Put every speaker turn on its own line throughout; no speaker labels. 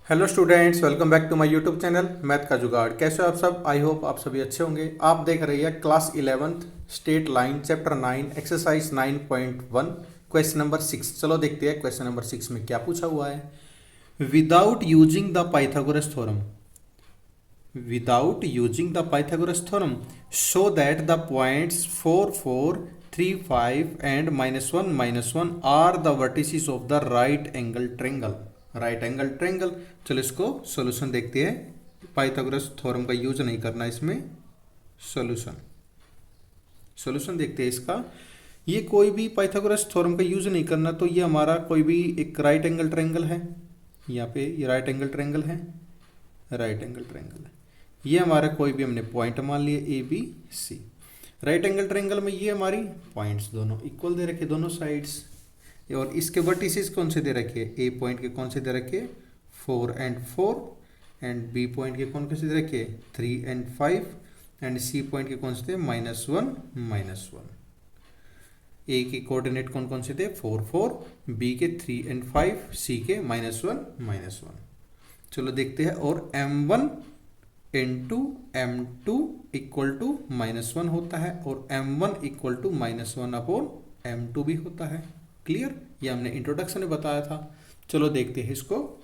Hello students, welcome back to my YouTube channel math का जुगाड़। कैसे हो आप सब? आई होप आप सभी अच्छे होंगे। आप देख रही है class 11th state line chapter 9 exercise 9.1 question number 6। चलो देखते हैं क्वेश्चन नंबर 6 में क्या पूछा हुआ है। Without using the Pythagoras theorem, show that the points 4 4 3 5 and -1 are the vertices of the right angle triangle. चलो इसको सॉल्यूशन देखते हैं। पाइथागोरस थ्योरम का यूज नहीं करना इसमें। सॉल्यूशन देखते हैं इसका। ये कोई भी पाइथागोरस थ्योरम का यूज नहीं करना, तो ये हमारा कोई भी एक राइट एंगल ट्रेंगल है। यहाँ पे ये राइट एंगल ट्रेंगल है। ये हमारा कोई भी हमने पॉइंट मान लिए A B C. Right angle triangle में ये हमारी पॉइंट्स दोनों इक्वल दे रखे, दोनों साइड्स। और इसके वर्टिसेस कौन से दे रखे? ए पॉइंट के कौन से दे रखे? 4 एंड 4। एंड बी पॉइंट के कौन से दे रखे? 3 एंड 5। एंड सी पॉइंट के कौन से थे? -1। ए के कोऑर्डिनेट कौन कौन से थे? 4 4, बी के 3 एंड 5, सी के -1। चलो देखते हैं। और m1 into m2 equal to -1 होता है, और m1 इक्वल टू -1/m2 भी होता है। क्लियर? ये हमने इंट्रोडक्शन में बताया था। चलो देखते हैं इसको।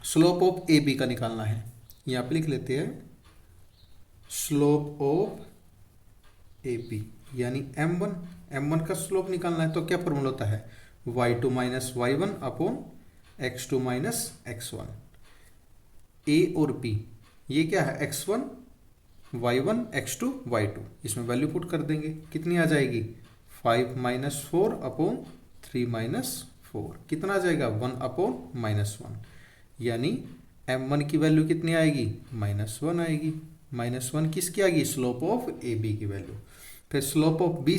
स्लोप ऑफ ए बी का निकालना है। यहाँ पे लिख लेते हैं स्लोप ऑफ ए बी यानी m1 का स्लोप निकालना है। तो क्या फॉर्मूला होता है? y2 - y1 upon x2 - x1। ए और बी ये क्या है? x1 y1 x2 y2। इसमें वैल्यू पुट कर देंगे, कितनी आ जाएगी? 5 - 4 अपॉन 3 - 4। कितना आ जाएगा? 1/-1। यानी m1 की वैल्यू कितनी आएगी? -1 आएगी। -1 किसकी आएगी? स्लोप ऑफ ए बी की वैल्यू। फिर स्लोप ऑफ बी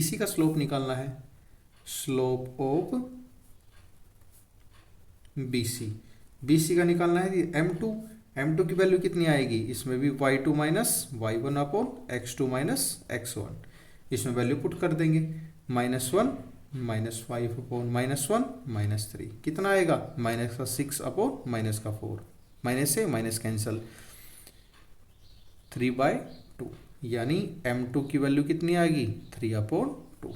सी का स्लोप निकालना है। स्लोप ऑफ बी सी का निकालना है m2 की वैल्यू कितनी आएगी? इसमें भी y2 - y1 upon x2 - x1। इसमें वैल्यू पुट कर देंगे। -1 -5/-1 -3 कितना आएगा? -6/-4। माइनस से माइनस कैंसल, 3/2। यानी m2 की वैल्यू कितनी आ गई? 3/2।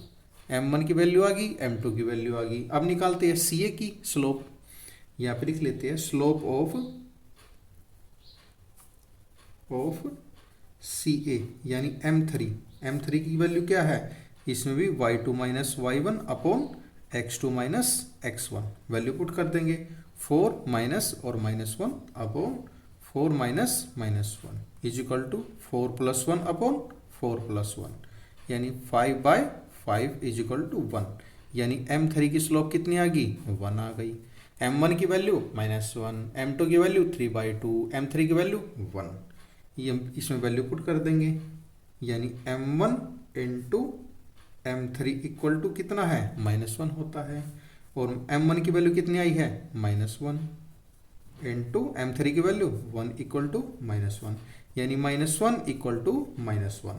m1 की वैल्यू आ गई, m2 की वैल्यू आ गई। अब निकालते हैं सी ए की स्लोप। यहाँ पे लिख लेते हैं स्लोप ऑफ सी ए यानी m3 की वैल्यू क्या है? इसमें भी y2 - y1 upon x2 - x1 value put कर देंगे। 4 माइनस और -1 upon 4 -1 is equal to 4 + 1 upon 4 + 1 यानी 5/5 इज इक्वल टू 1। यानी m3 की स्लोप कितनी आ गई? 1 आ गई। m1 की वैल्यू -1, m2 की वैल्यू 3/2, m3 की वैल्यू 1। ये इसमें वैल्यू पुट कर देंगे। यानी m1 into m3 equal to कितना है? -1 होता है। और m1 की वैल्यू कितनी आई है? -1 इंटू m3 की वैल्यू 1 इक्वल टू -1। यानी -1 इक्वल टू -1।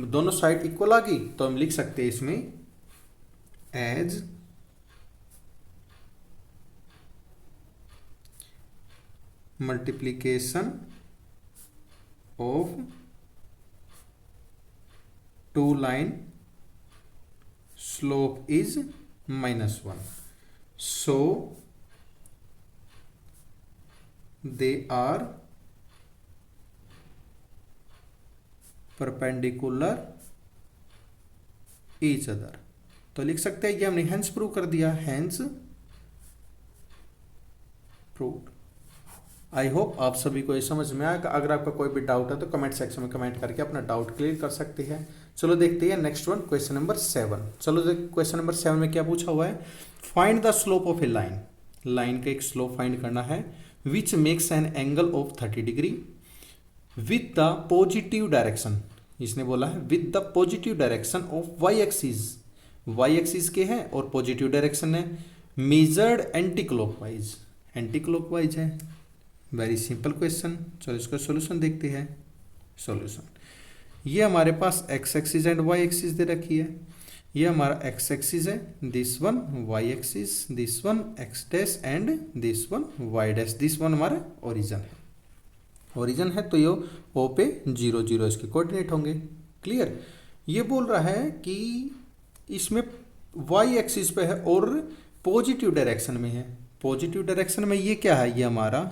दोनों साइड इक्वल आ गई, तो हम लिख सकते हैं इसमें as multiplication of two line slope is -1, so they are perpendicular each other। तो लिख सकते हैं कि हमने हेंस प्रूव कर दिया। Hence proved. आई होप आप सभी को ये समझ में आएगा। अगर आपका कोई भी डाउट है तो कमेंट सेक्शन में कमेंट करके अपना डाउट क्लियर कर सकते हैं। चलो देखते हैं नेक्स्ट वन, क्वेश्चन नंबर 7। चलो क्वेश्चन नंबर 7 में क्या पूछा हुआ है? Find the slope of a line का एक स्लोप फाइंड करना है which makes an angle of 30 degree with the positive direction. इसने बोला है with the positive direction of Y axis के हैं और पॉजिटिव डायरेक्शन है। मेजर्ड एंटी क्लॉकवाइज है। Very simple question. चलो इसका सॉल्यूशन देखते हैं। सॉल्यूशन, ये हमारे पास X axis and Y axis दे रखी है। ये हमारा एक्स एक्सिस है, this one Y axis, this one X dash and this one Y dash, this one हमारा ओरिजन है। ओरिजन है तो ये ओ पे 0 0 इसके कोऑर्डिनेट होंगे। क्लियर। ये बोल रहा है कि इसमें वाई एक्सिस पे है और पॉजिटिव डायरेक्शन में है। पॉजिटिव डायरेक्शन में ये क्या है, ये हमारा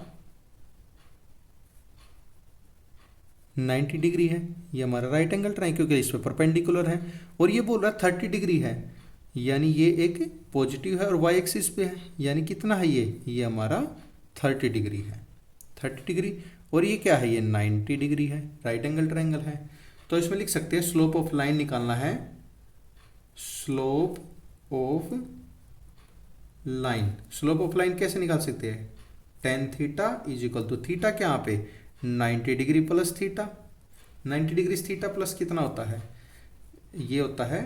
90 डिग्री है, ये हमारा राइट एंगल ट्रायंगल क्योंकि इस पे परपेंडिकुलर है। और ये बोल रहा है 30 डिग्री है, यानी ये एक पॉजिटिव है और वाई एक्सिस पे है, यानी कितना है ये हमारा 30 डिग्री है, 30 डिग्री। और ये क्या है, ये 90 डिग्री है, राइट एंगल ट्रायंगल है। तो इसमें लिख सकते हैं स्लोप ऑफ लाइन निकालना है, slope of line. Slope of line कैसे निकाल सकते हैं, tan theta is equal to theta क्या यहाँ पे 90 degree plus theta, 90 degree theta plus कितना होता है, ये होता है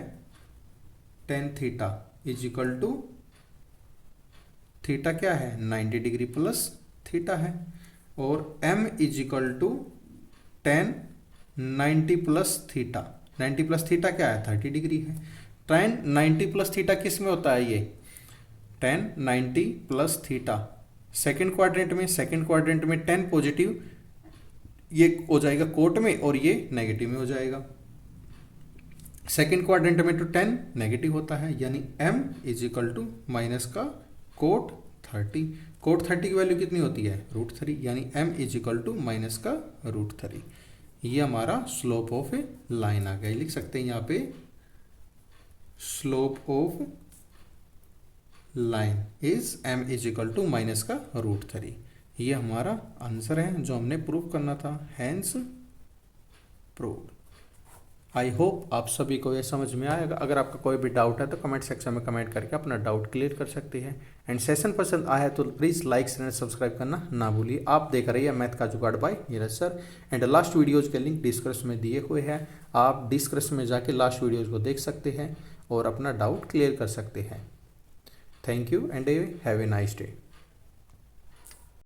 tan theta is equal to theta क्या है 90 डिग्री प्लस थीटा है। और m is equal to tan 90 plus theta, 90 plus theta क्या है 30 डिग्री है। टेन 90 प्लस थीटा किस में होता है, ये ten 90 plus theta second quadrant में, सेकेंड क्वाड्रेंट में 10 पॉजिटिव ये हो जाएगा कोट में और ये नेगेटिव में हो जाएगा। सेकेंड क्वाड्रेंट में तो 10 नेगेटिव होता है, यानी m is equal to minus का कोट 30। कोट 30 की वैल्यू कितनी होती है √3, यानी m is equal to minus का √3। ये हमारा स्लोप ऑफ ए लाइन आ गया। लिख सकते हैं यहाँ पे slope of line is m is equal to minus का √3। ये हमारा आंसर है जो हमने प्रूव करना था, हैंस प्रूव्ड। आई होप आप सभी को ये समझ में आएगा। अगर आपका कोई भी डाउट है तो कमेंट सेक्शन में कमेंट करके अपना डाउट क्लियर कर सकते हैं। एंड सेशन पसंद आया है तो प्लीज़ लाइक शेयर सब्सक्राइब करना ना भूलिए। आप देख रहे हैं मैथ का जुगाड़ by Neeraj sir. And last videos के लिंक डिस्क्रिप्शन में दिए हुए हैं, आप डिस्क्रिप्शन में जाके लास्ट वीडियोज़ को देख सकते हैं और अपना डाउट क्लियर कर सकते हैं। Thank you and have a nice day.